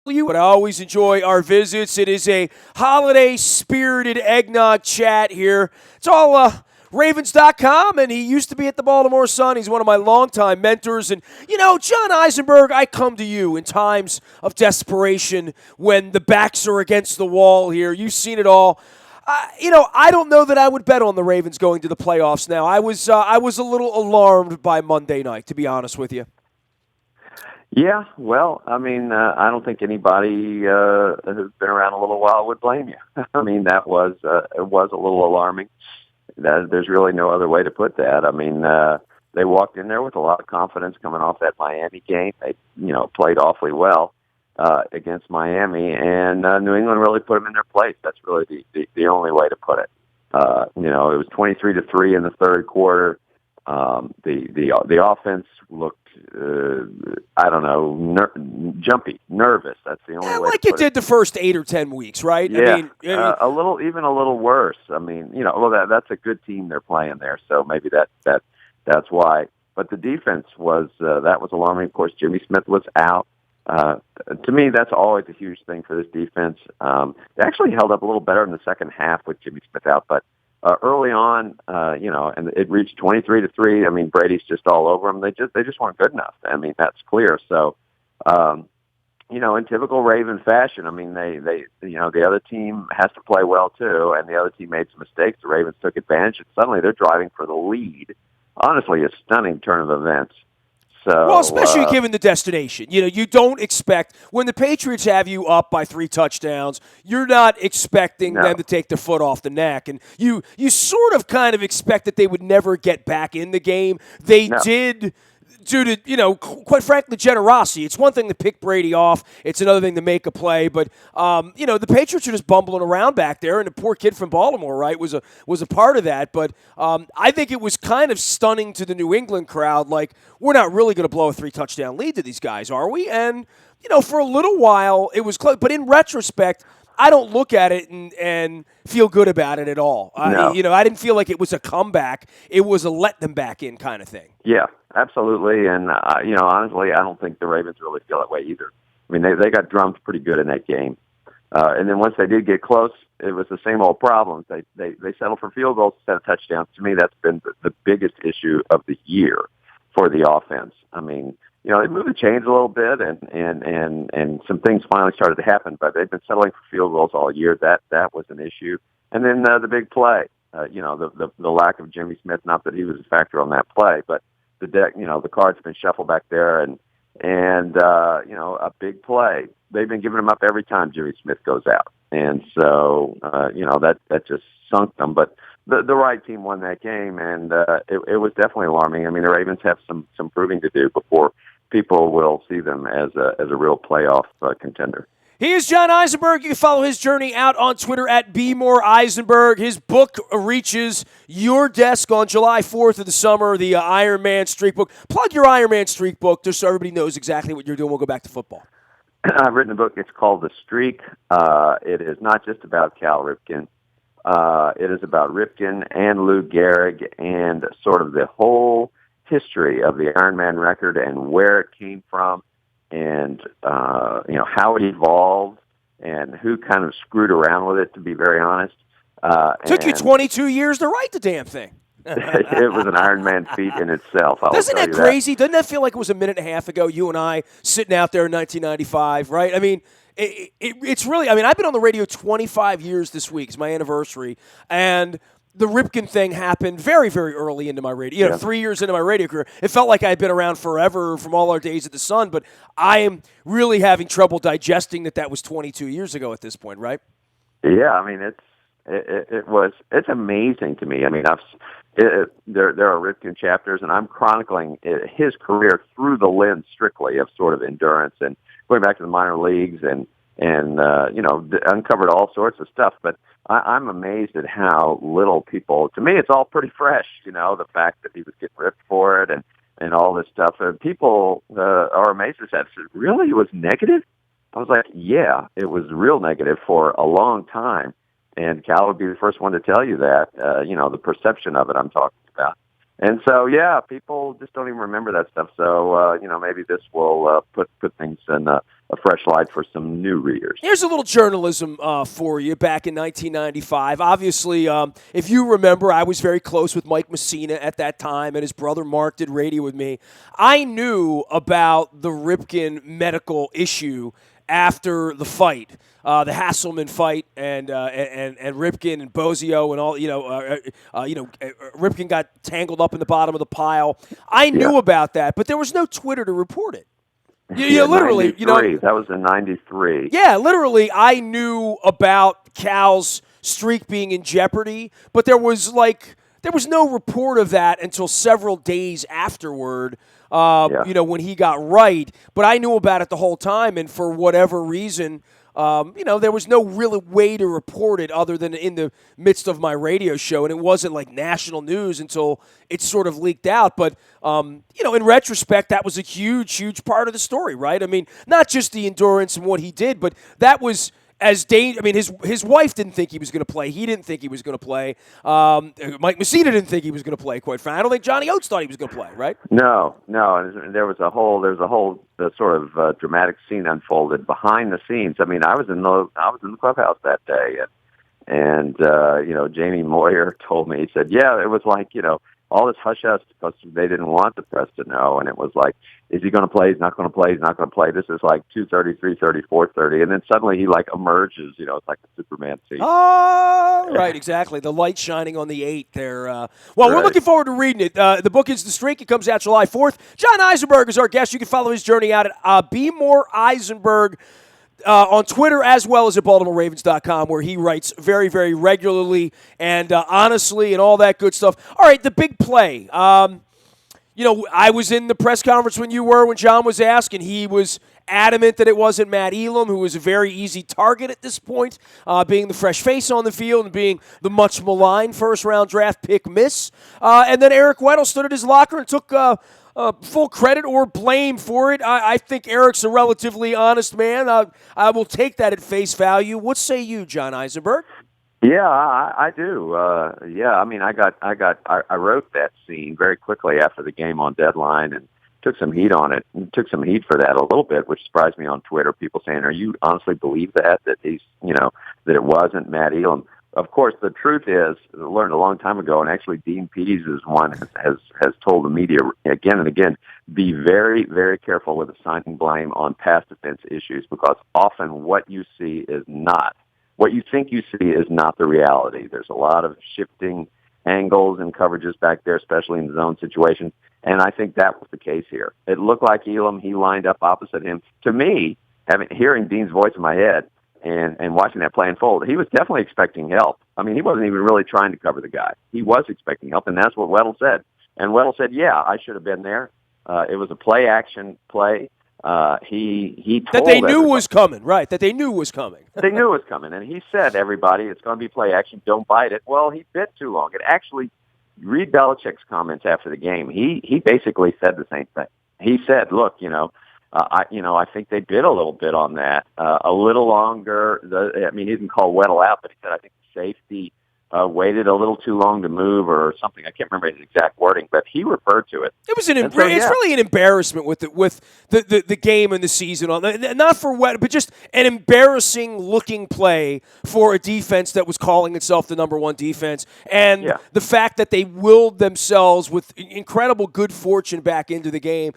But I always enjoy our visits. It is a holiday-spirited eggnog chat here. It's all Ravens.com, and he used to be at the Baltimore Sun. He's one of my longtime mentors. And, John Eisenberg, I come to you in times of desperation when the backs are against the wall here. You've seen it all. I don't know that I would bet on the Ravens going to the playoffs now. I was a little alarmed by Monday night, to be honest with you. Yeah, well, I mean, I don't think anybody who's been around a little while would blame you. I mean, that was it was a little alarming. There's really no other way to put that. I mean, they walked in there with a lot of confidence coming off that Miami game. They, played awfully well against Miami, and New England really put them in their place. That's really the only way to put it. It was 23-3 in the third quarter. The offense looked, I don't know, jumpy, nervous. That's the only way. Like it did the first 8 or 10 weeks, right? Yeah, I mean, a little worse. I mean, that's a good team they're playing there, so maybe that's why. But the defense was that was alarming. Of course, Jimmy Smith was out. To me, that's always a huge thing for this defense. They actually held up a little better in the second half with Jimmy Smith out, but early on, and it reached 23-3. I mean, Brady's just all over them. They just weren't good enough. I mean, that's clear. So, in typical Raven fashion, I mean, they the other team has to play well too, and the other team made some mistakes. The Ravens took advantage, and suddenly they're driving for the lead. Honestly, a stunning turn of events. So, well, especially given the destination. You don't expect, when the Patriots have you up by 3 touchdowns, you're not expecting them to take their foot off the neck. And you sort of kind of expect that they would never get back in the game. They did, due to, quite frankly, generosity. It's one thing to pick Brady off. It's another thing to make a play. But, the Patriots are just bumbling around back there, and the poor kid from Baltimore, right, was a part of that. But I think it was kind of stunning to the New England crowd. Like, we're not really going to blow a 3-touchdown lead to these guys, are we? And, for a little while, it was close. But in retrospect, I don't look at it and feel good about it at all. No. I didn't feel like it was a comeback. It was a let them back in kind of thing. Yeah, absolutely. And, honestly, I don't think the Ravens really feel that way either. I mean, they got drummed pretty good in that game. And then once they did get close, it was the same old problems. They settled for field goals instead of touchdowns. To me, that's been the biggest issue of the year for the offense. I mean, they moved the chains a little bit, and some things finally started to happen. But they've been settling for field goals all year. That was an issue. And then the big play, the lack of Jimmy Smith. Not that he was a factor on that play, but the cards have been shuffled back there, and a big play. They've been giving him up every time Jimmy Smith goes out, and so that just sunk them. But the right team won that game, and it was definitely alarming. I mean, the Ravens have some proving to do before people will see them as a real playoff contender. He is John Eisenberg. You can follow his journey out on Twitter at @BMoreEisenberg. His book reaches your desk on July 4th of the summer, the Iron Man Streak book. Plug your Iron Man Streak book just so everybody knows exactly what you're doing. We'll go back to football. I've written a book. It's called The Streak. It is not just about Cal Ripken. It is about Ripken and Lou Gehrig and sort of the whole history of the Iron Man record and where it came from, and how it evolved and who kind of screwed around with it, to be very honest. Took you 22 years to write the damn thing. It was an Iron Man feat in itself. Doesn't that crazy? Doesn't that feel like it was a minute and a half ago, you and I sitting out there in 1995, right? I mean, it's really, I've been on the radio 25 years this week. It's my anniversary. And the Ripken thing happened very, very early into my radio, 3 years into my radio career. It felt like I had been around forever from all our days at the Sun, but I am really having trouble digesting that was 22 years ago at this point, right? Yeah, I mean, it's amazing to me. I mean, there are Ripken chapters, and I'm chronicling his career through the lens strictly of sort of endurance and going back to the minor leagues and uncovered all sorts of stuff. But I'm amazed at how little people, to me, it's all pretty fresh, the fact that he was getting ripped for it and all this stuff. And people are amazed at that. So, really? It was negative? I was like, yeah, it was real negative for a long time. And Cal would be the first one to tell you that, the perception of it I'm talking about. And so, yeah, people just don't even remember that stuff. So, maybe this will put things in a fresh light for some new readers. Here's a little journalism for you back in 1995. Obviously, if you remember, I was very close with Mike Messina at that time, and his brother Mark did radio with me. I knew about the Ripken medical issue after the fight, the Hasselman fight, and Ripken and Bozio and all. Ripken got tangled up in the bottom of the pile. I knew about that, but there was no Twitter to report it. Literally, 93. That was in 93. Yeah, literally, I knew about Cal's streak being in jeopardy, but there was no report of that until several days afterward. When he got right, but I knew about it the whole time, and for whatever reason, there was no real way to report it other than in the midst of my radio show, and it wasn't like national news until it sort of leaked out. But, in retrospect, that was a huge, huge part of the story, right? I mean, not just the endurance and what he did, but that was as his wife didn't think he was going to play. He didn't think he was going to play. Mike Messina didn't think he was going to play, quite frankly. I don't think Johnny Oates thought he was going to play, right? No. And there was a whole sort of dramatic scene unfolded behind the scenes. I mean, I was in the clubhouse that day, and Jamie Moyer told me, he said, yeah, it was like, all this hush-hush because they didn't want the press to know, and it was like, is he going to play? He's not going to play. He's not going to play. This is like 2:30, 3:30, 4:30, and then suddenly he emerges. It's like a Superman scene. Oh, right, exactly. The light shining on the 8 there. We're looking forward to reading it. The book is The Streak. It comes out July 4th. John Eisenberg is our guest. You can follow his journey out at Be More Eisenberg on Twitter as well as at BaltimoreRavens.com, where he writes very, very regularly and honestly and all that good stuff. All right, the big play. I was in the press conference when John was asked, and he was adamant that it wasn't Matt Elam, who was a very easy target at this point, being the fresh face on the field and being the much maligned first-round draft pick miss. And then Eric Weddle stood at his locker and took full credit or blame for it. I think Eric's a relatively honest man. I will take that at face value. What say you, John Eisenberg? Yeah, I do. I mean, I wrote that scene very quickly after the game on deadline and took some heat on it, and took some heat for that a little bit, which surprised me on Twitter. People saying, "Are you honestly believe that he's, that it wasn't Matt Elam?" Of course, the truth is, I learned a long time ago, and actually Dean Pease is one has told the media again and again, be very, very careful with assigning blame on pass defense issues, because often what you think you see is not the reality. There's a lot of shifting angles and coverages back there, especially in zone situations. And I think that was the case here. It looked like Elam. He lined up opposite him. To me, hearing Dean's voice in my head and watching that play unfold, he was definitely expecting help. I mean, he wasn't even really trying to cover the guy. He was expecting help, and that's what Weddle said. And Weddle said, yeah, I should have been there. It was a play-action play. He told that they knew was coming, right? That they knew was coming. They knew it was coming, and he said, everybody, it's going to be play action. Don't bite it. Well, he bit too long. It actually, read Belichick's comments after the game. He basically said the same thing. He said, look, I think they bit a little bit on that, a little longer. He didn't call Weddle out, but he said, I think the safety waited a little too long to move or something. I can't remember his exact wording, but he referred to it. It was it's really an embarrassment with the game and the season on, not for Weddle, but just an embarrassing looking play for a defense that was calling itself the number one defense, and the fact that they willed themselves with incredible good fortune back into the game.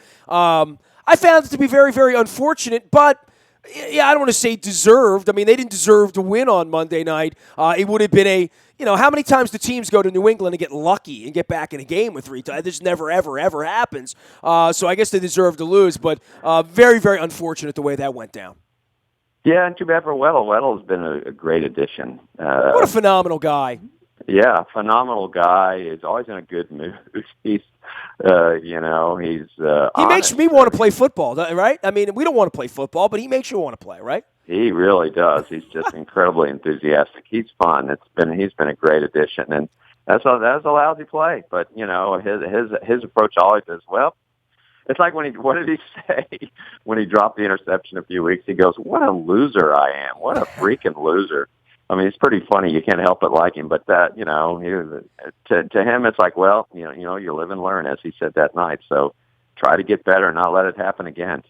I found it to be very, very unfortunate, but I don't want to say deserved. I mean, they didn't deserve to win on Monday night. It would have been how many times do teams go to New England and get lucky and get back in a game with 3 times? This never, ever, ever happens. So I guess they deserve to lose, but very, very unfortunate the way that went down. Yeah, and too bad for Weddle. Weddle's been a great addition. What a phenomenal guy. Yeah, phenomenal guy. He's always in a good mood. He's he makes me want to play football, right? I mean, we don't want to play football, but he makes you want to play, right? He really does. He's just incredibly enthusiastic. He's fun. He's been a great addition, and that's a lousy play. But his approach always is, well, it's like what did he say when he dropped the interception a few weeks? He goes, "What a loser I am! What a freaking loser!" I mean, it's pretty funny. You can't help but like him, but to him, it's like, well, you live and learn, as he said that night. So try to get better and not let it happen again.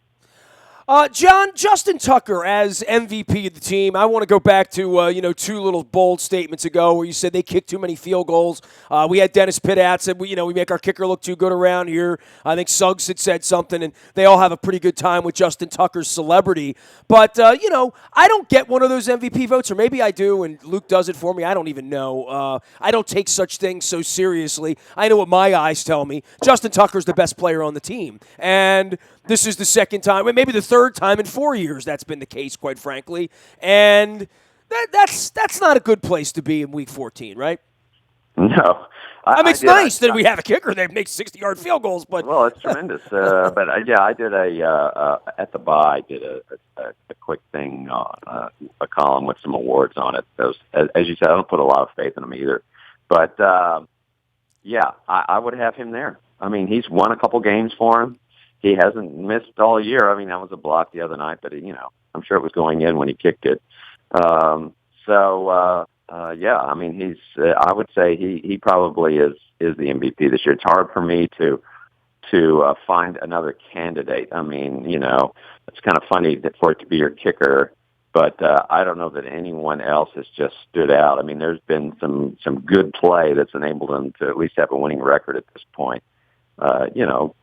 John, Justin Tucker as MVP of the team. I want to go back to two little bold statements ago where you said they kicked too many field goals. We had Dennis Pittat said we make our kicker look too good around here. I think Suggs had said something, and they all have a pretty good time with Justin Tucker's celebrity. But I don't get one of those MVP votes, or maybe I do, and Luke does it for me. I don't even know. I don't take such things so seriously. I know what my eyes tell me. Justin Tucker's the best player on the team, and this is the second time, maybe the third time in 4 years that's been the case, quite frankly. And that's not a good place to be in Week 14, right? No. I mean, it's nice that we have a kicker that makes 60-yard field goals, but well, it's tremendous. But I did at the bye. I did a quick thing on a column with some awards on it. Those, as you said, I don't put a lot of faith in them either. But I would have him there. I mean, he's won a couple games for him. He hasn't missed all year. I mean, that was a block the other night, but I'm sure it was going in when he kicked it. I mean, I would say he probably is the MVP this year. It's hard for me to find another candidate. I mean, it's kind of funny for it to be your kicker, but I don't know that anyone else has just stood out. I mean, there's been some good play that's enabled them to at least have a winning record at this point.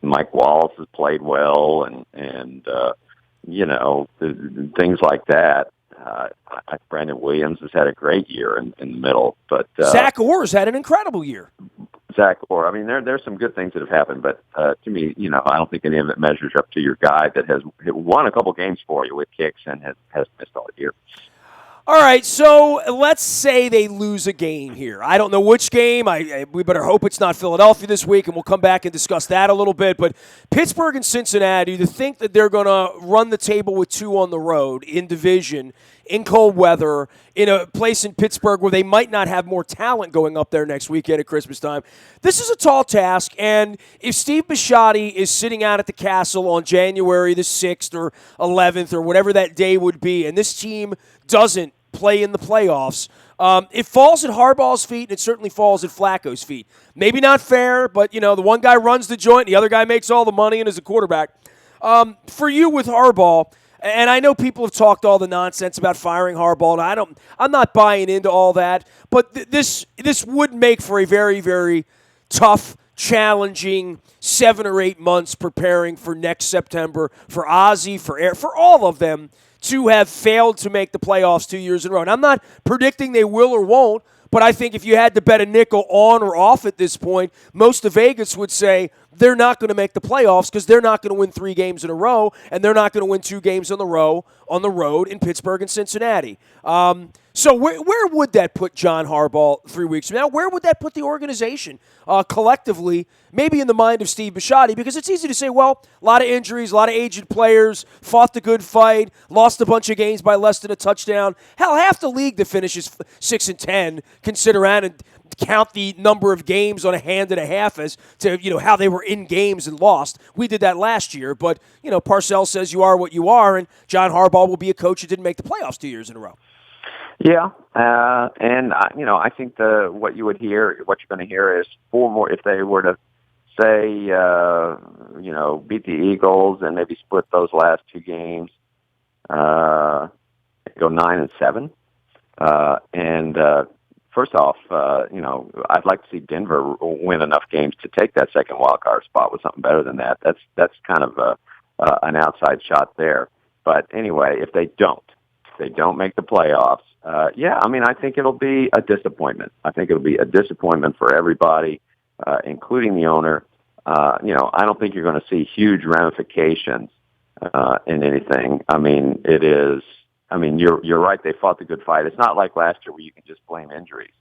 Mike Wallace has played well, and things like that. Brandon Williams has had a great year in the middle, but Zach Orr's had an incredible year. Zach Orr. I mean, there's some good things that have happened, but to me, I don't think any of it measures up to your guy that has won a couple games for you with kicks and has missed all year. All right, so let's say they lose a game here. I don't know which game. We better hope it's not Philadelphia this week, and we'll come back and discuss that a little bit. But Pittsburgh and Cincinnati, to think that they're going to run the table with two on the road in division, in cold weather, in a place in Pittsburgh where they might not have more talent going up there next weekend at Christmas time, this is a tall task. And if Steve Bisciotti is sitting out at the Castle on January the 6th or 11th or whatever that day would be, and this team doesn't play in the playoffs, it falls at Harbaugh's feet, and it certainly falls at Flacco's feet. Maybe not fair, but, the one guy runs the joint, the other guy makes all the money and is a quarterback. For you with Harbaugh, and I know people have talked all the nonsense about firing Harbaugh, and I'm not buying into all that, but this would make for a very, very tough, challenging 7 or 8 months preparing for next September for Ozzie, for all of them to have failed to make the playoffs 2 years in a row. And I'm not predicting they will or won't, but I think if you had to bet a nickel on or off at this point, most of Vegas would say they're not going to make the playoffs because they're not going to win 3 games in a row, and they're not going to win 2 games on the road in Pittsburgh and Cincinnati. So where would that put John Harbaugh 3 weeks from now? Where would that put the organization collectively, maybe in the mind of Steve Bisciotti? Because it's easy to say, well, a lot of injuries, a lot of aged players, fought the good fight, lost a bunch of games by less than a touchdown. Hell, half the league that finishes 6-10 can sit around and count the number of games on a hand and a half as to how they were in games and lost. We did that last year, but Parcells says you are what you are, and John Harbaugh will be a coach who didn't make the playoffs 2 years in a row. Yeah, and I think what you're going to hear is 4 more. If they were to say, beat the Eagles and maybe split those last 2 games, go 9-7, and first off, I'd like to see Denver win enough games to take that second wild card spot with something better than that. That's kind of an outside shot there. But anyway, if they don't make the playoffs, I think it'll be a disappointment. I think it'll be a disappointment for everybody, including the owner. I don't think you're going to see huge ramifications in anything. I mean, it is. I mean, you're right. They fought the good fight. It's not like last year where you can just blame injuries.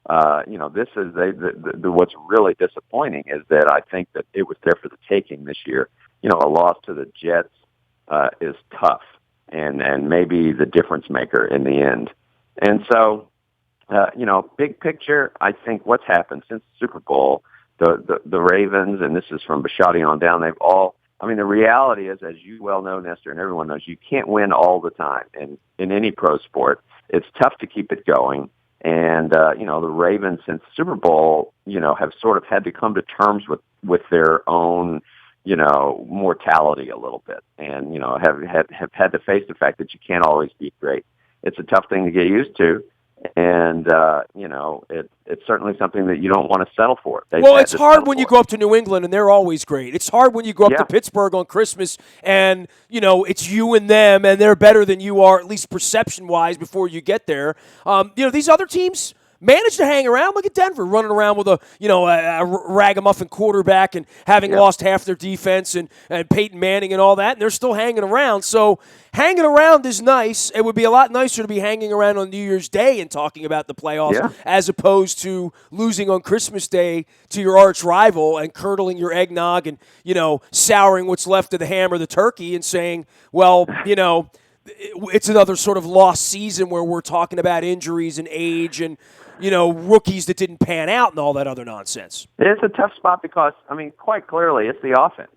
This is what's really disappointing is that I think that it was there for the taking this year. A loss to the Jets is tough and maybe the difference maker in the end. And so, big picture, I think what's happened since the Super Bowl, the Ravens, and this is from Bisciotti on down, they've all. I mean, the reality is, as you well know, Nestor, and everyone knows, you can't win all the time in any pro sport. it's tough to keep it going. And the Ravens since Super Bowl, have sort of had to come to terms with their own, mortality a little bit, and have had to face the fact that you can't always be great. It's a tough thing to get used to, and it's certainly something that you don't want to settle for. Well, it's hard when you go up to New England and they're always great. It's hard when you go up to Pittsburgh on Christmas and it's you and them and they're better than you are, at least perception-wise, before you get there. These other teams managed to hang around. Look at Denver running around with a ragamuffin quarterback and having lost half their defense and Peyton Manning and all that, and they're still hanging around. So hanging around is nice. It would be a lot nicer to be hanging around on New Year's Day and talking about the playoffs as opposed to losing on Christmas Day to your arch rival and curdling your eggnog and, souring what's left of the ham or the turkey and saying, well, it's another sort of lost season where we're talking about injuries and age and, rookies that didn't pan out and all that other nonsense. It's a tough spot because, quite clearly it's the offense.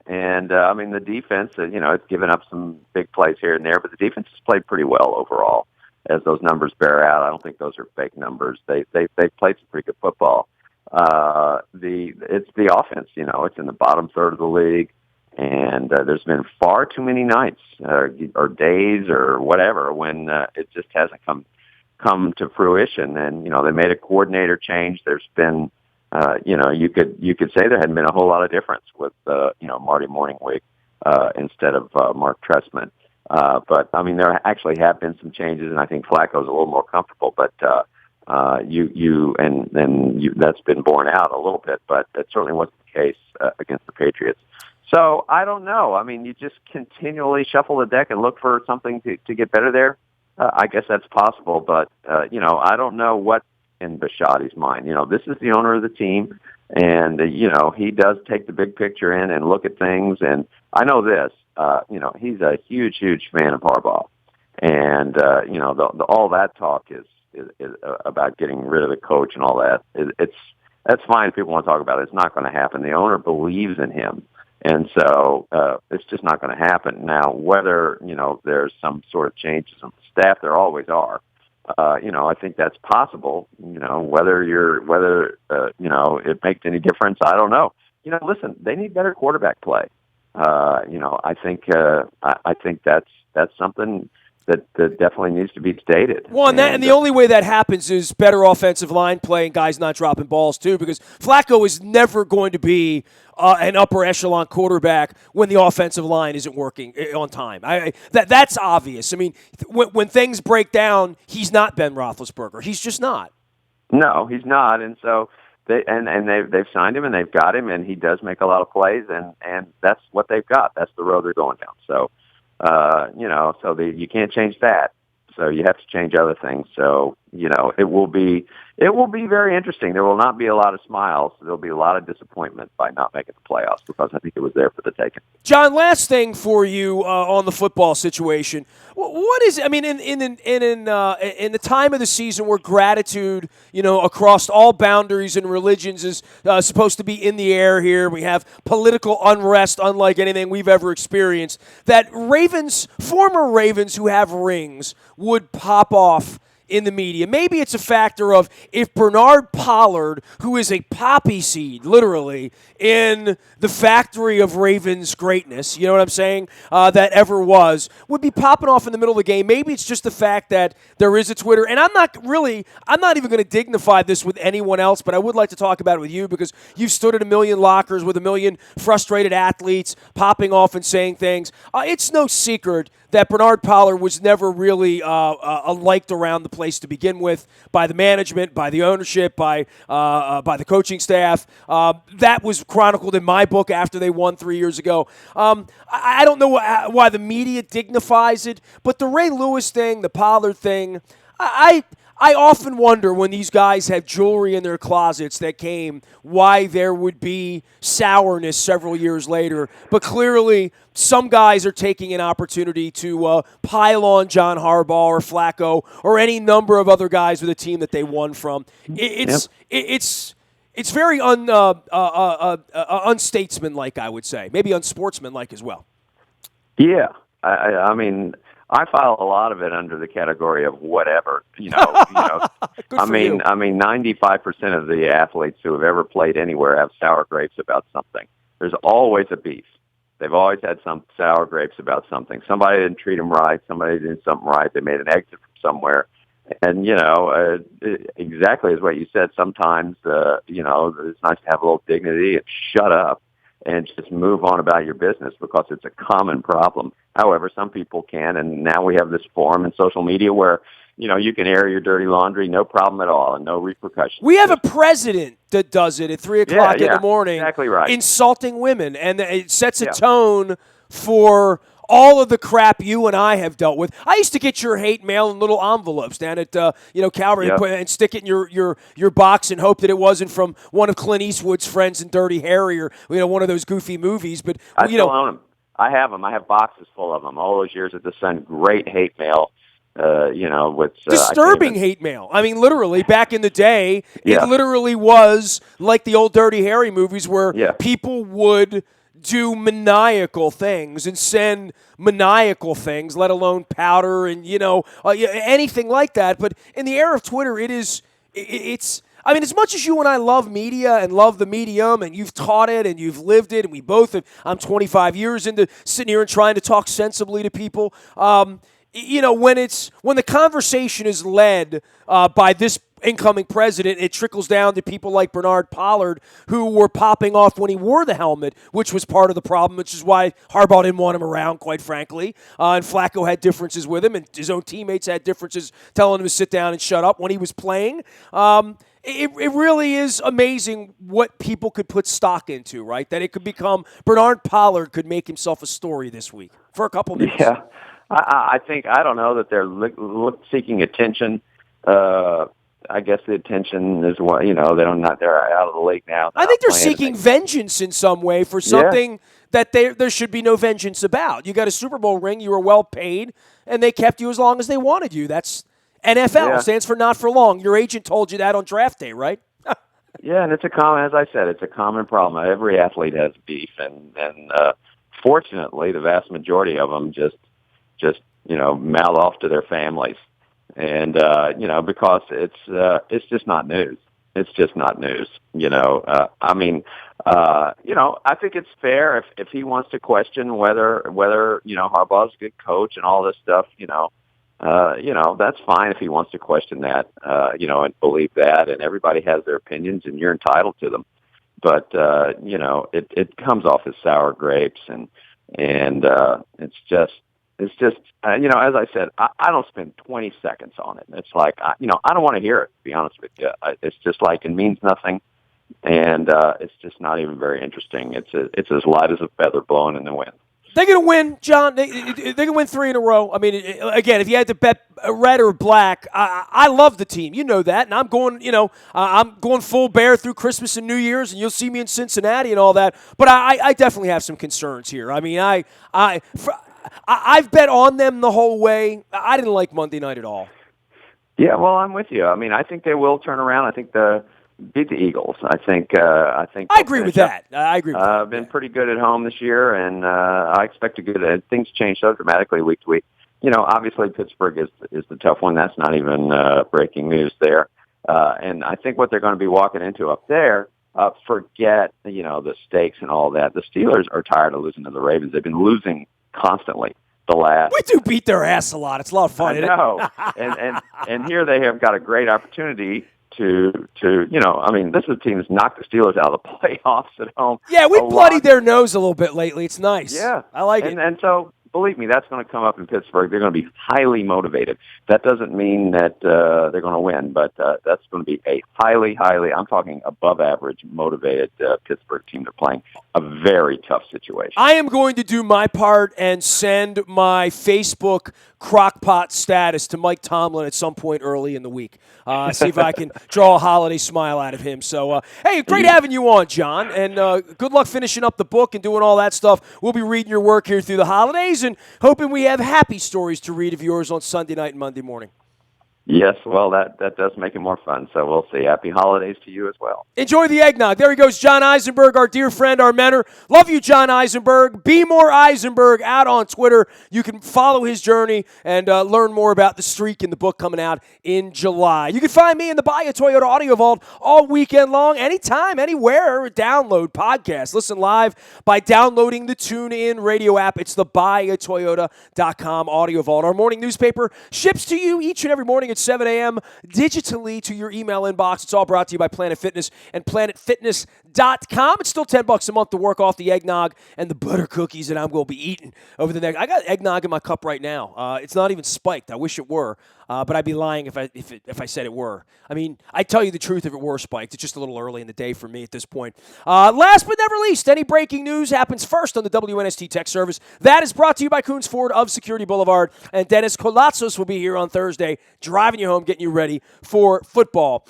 And, the defense, it's given up some big plays here and there, but the defense has played pretty well overall as those numbers bear out. I don't think those are fake numbers. They played some pretty good football. It's the offense, it's in the bottom third of the league. And there's been far too many nights or days or whatever when it just hasn't come to fruition. And they made a coordinator change. There's been you could say there hadn't been a whole lot of difference with Marty Morningwig instead of Mark Trestman. But there actually have been some changes, and I think Flacco's a little more comfortable. But that's been borne out a little bit. But that certainly wasn't the case against the Patriots. So I don't know. You just continually shuffle the deck and look for something to get better there. I guess that's possible, but I don't know what in Bisciotti's mind. This is the owner of the team, and he does take the big picture in and look at things. And I know this. He's a huge fan of Harbaugh, and all that talk is about getting rid of the coach and all that. That's fine if people want to talk about it. It's not going to happen. The owner believes in him. And so it's just not going to happen. Now, whether, there's some sort of changes on the staff, there always are. I think that's possible. Whether it makes any difference, I don't know. Listen, they need better quarterback play. I think that's something that definitely needs to be stated. Well, and the only way that happens is better offensive line play and guys not dropping balls, too, because Flacco is never going to be an upper echelon quarterback when the offensive line isn't working on time. That's obvious. When things break down, he's not Ben Roethlisberger. He's just not. No, he's not. And so they've signed him and they've got him, and he does make a lot of plays, and that's what they've got. That's the road they're going down. So. You can't change that. So you have to change other things. So, it will be very interesting. There will not be a lot of smiles. There'll be a lot of disappointment by not making the playoffs because I think it was there for the taking. John, last thing for you on the football situation. What is, in the time of the season where gratitude, across all boundaries and religions is supposed to be in the air here. We have political unrest unlike anything we've ever experienced. That former Ravens who have rings would pop off in the media. Maybe it's a factor of if Bernard Pollard, who is a poppy seed, literally, in the factory of Ravens greatness, you know what I'm saying, that ever was, would be popping off in the middle of the game. Maybe it's just the fact that there is a Twitter, and I'm not even going to dignify this with anyone else, but I would like to talk about it with you because you've stood at a million lockers with a million frustrated athletes popping off and saying things. It's no secret that Bernard Pollard was never really liked around the place to begin with by the management, by the ownership, by the coaching staff. That was chronicled in my book after they won 3 years ago. I don't know why the media dignifies it, but the Ray Lewis thing, the Pollard thing, I often wonder when these guys have jewelry in their closets that came, why there would be sourness several years later. But clearly, some guys are taking an opportunity to pile on John Harbaugh or Flacco or any number of other guys with a team that they won from. It's very unstatesmanlike, I would say. Maybe unsportsmanlike as well. Yeah. I file a lot of it under the category of whatever. Good for you. I mean, 95% of the athletes who have ever played anywhere have sour grapes about something. There's always a beef. They've always had some sour grapes about something. Somebody didn't treat them right. Somebody did something right. They made an exit from somewhere. And, exactly as what you said, sometimes, it's nice to have a little dignity and shut up and just move on about your business because it's a common problem. However, some people can, and now we have this forum and social media where, you can air your dirty laundry, no problem at all, and no repercussions. We have a president that does it at 3 o'clock in the morning. Exactly right. Insulting women, and it sets a tone for all of the crap you and I have dealt with. I used to get your hate mail in little envelopes down at Calvary and stick it in your box and hope that it wasn't from one of Clint Eastwood's friends in Dirty Harry or one of those goofy movies. But I still own them. I have them. I have boxes full of them. All those years at the Sun, great hate mail. With disturbing hate mail. I mean, literally, back in the day, it literally was like the old Dirty Harry movies where people would do maniacal things and send maniacal things, let alone powder and, anything like that. But in the era of Twitter, it's I mean, as much as you and I love media and love the medium and you've taught it and you've lived it and we both have, I'm 25 years into sitting here and trying to talk sensibly to people, when the conversation is led by this incoming president, it trickles down to people like Bernard Pollard, who were popping off when he wore the helmet, which was part of the problem, which is why Harbaugh didn't want him around, quite frankly. And Flacco had differences with him, and his own teammates had differences telling him to sit down and shut up when he was playing. It really is amazing what people could put stock into, right? That it could become Bernard Pollard could make himself a story this week for a couple minutes. Yeah. I think, I don't know that they're seeking attention. I guess the attention is what, they're out of the league now. I think they're seeking vengeance in some way for something that there should be no vengeance about. You got a Super Bowl ring, you were well paid, and they kept you as long as they wanted you. That's NFL, stands for not for long. Your agent told you that on draft day, right? Yeah, and it's as I said, it's a common problem. Every athlete has beef, and fortunately, the vast majority of them just mouth off to their families. And, because it's just not news. It's just not news. I think it's fair if he wants to question whether Harbaugh's a good coach and all this stuff, that's fine if he wants to question that, and believe that. And everybody has their opinions and you're entitled to them. But, it comes off as sour grapes and it's just, as I said, I don't spend 20 seconds on it. It's like, I don't want to hear it, to be honest with you. It's just like it means nothing, and it's just not even very interesting. It's as light as a feather blowing in the wind. They're going to win, John. They're going to win 3 in a row. I mean, again, if you had to bet red or black, I love the team. You know that. And I'm going, I'm going full bear through Christmas and New Year's, and you'll see me in Cincinnati and all that. But I definitely have some concerns here. I mean, I've bet on them the whole way. I didn't like Monday night at all. Yeah, well, I'm with you. I mean, I think they will turn around. I think beat the Eagles. I agree with that. I agree with that. Been pretty good at home this year, and I expect things change so dramatically week to week. Obviously Pittsburgh is the tough one. That's not even breaking news there. And I think what they're going to be walking into up there, forget, the stakes and all that. The Steelers are tired of losing to the Ravens. They've been losing constantly the last. We do beat their ass a lot. It's a lot of fun. I know. and here they have got a great opportunity to this is a team that's knocked the Steelers out of the playoffs at home. Yeah, we bloodied their nose a little bit lately. It's nice. Yeah. I like it. And so, believe me, that's going to come up in Pittsburgh. They're going to be highly motivated. That doesn't mean that they're going to win, but that's going to be a highly, I'm talking above average motivated Pittsburgh team. They're playing a very tough situation. I am going to do my part and send my Facebook crockpot status to Mike Tomlin at some point early in the week. See if I can draw a holiday smile out of him. So, hey, great having you on, John, and good luck finishing up the book and doing all that stuff. We'll be reading your work here through the holidays and hoping we have happy stories to read of yours on Sunday night and Monday morning. Yes, well, that does make it more fun. So we'll see. Happy holidays to you as well. Enjoy the eggnog. There he goes, John Eisenberg, our dear friend, our mentor. Love you, John Eisenberg. Be more Eisenberg out on Twitter. You can follow his journey and learn more about the streak in the book coming out in July. You can find me in the Buy a Toyota Audio Vault all weekend long, anytime, anywhere. Download podcasts. Listen live by downloading the TuneIn radio app. It's the buyatoyota.com Audio Vault. Our morning newspaper ships to you each and every morning at 7 a.m. digitally to your email inbox. It's all brought to you by Planet Fitness and planetfitness.com. It's still $10 a month to work off the eggnog and the butter cookies that I'm going to be eating over the next. I got eggnog in my cup right now. It's not even spiked. I wish it were. But I'd be lying if I said it were. I mean, I'd tell you the truth if it were spiked. It's just a little early in the day for me at this point. Last but never least, any breaking news happens first on the WNST Tech Service. That is brought to you by Coons Ford of Security Boulevard. And Dennis Kolatzos will be here on Thursday, driving you home, getting you ready for football.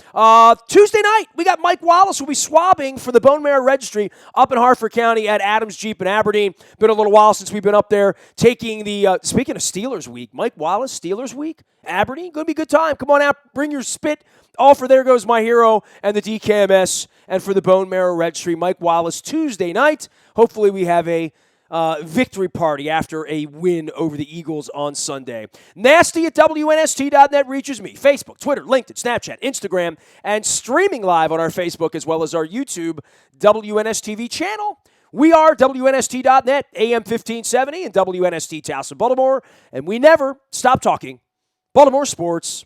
Tuesday night, we got Mike Wallace who will be swabbing for the Bone Marrow Registry up in Hartford County at Adams Jeep in Aberdeen. Been a little while since we've been up there taking the, speaking of Steelers Week, Mike Wallace, Steelers Week? Aberdeen, going to be a good time. Come on out, bring your spit. All for There Goes My Hero and the DKMS, and for the Bone Marrow Registry, Mike Wallace, Tuesday night. Hopefully we have a victory party after a win over the Eagles on Sunday. Nasty at WNST.net reaches me. Facebook, Twitter, LinkedIn, Snapchat, Instagram, and streaming live on our Facebook as well as our YouTube WNSTV channel. We are WNST.net, AM 1570, and WNST Towson, Baltimore, and we never stop talking Baltimore sports.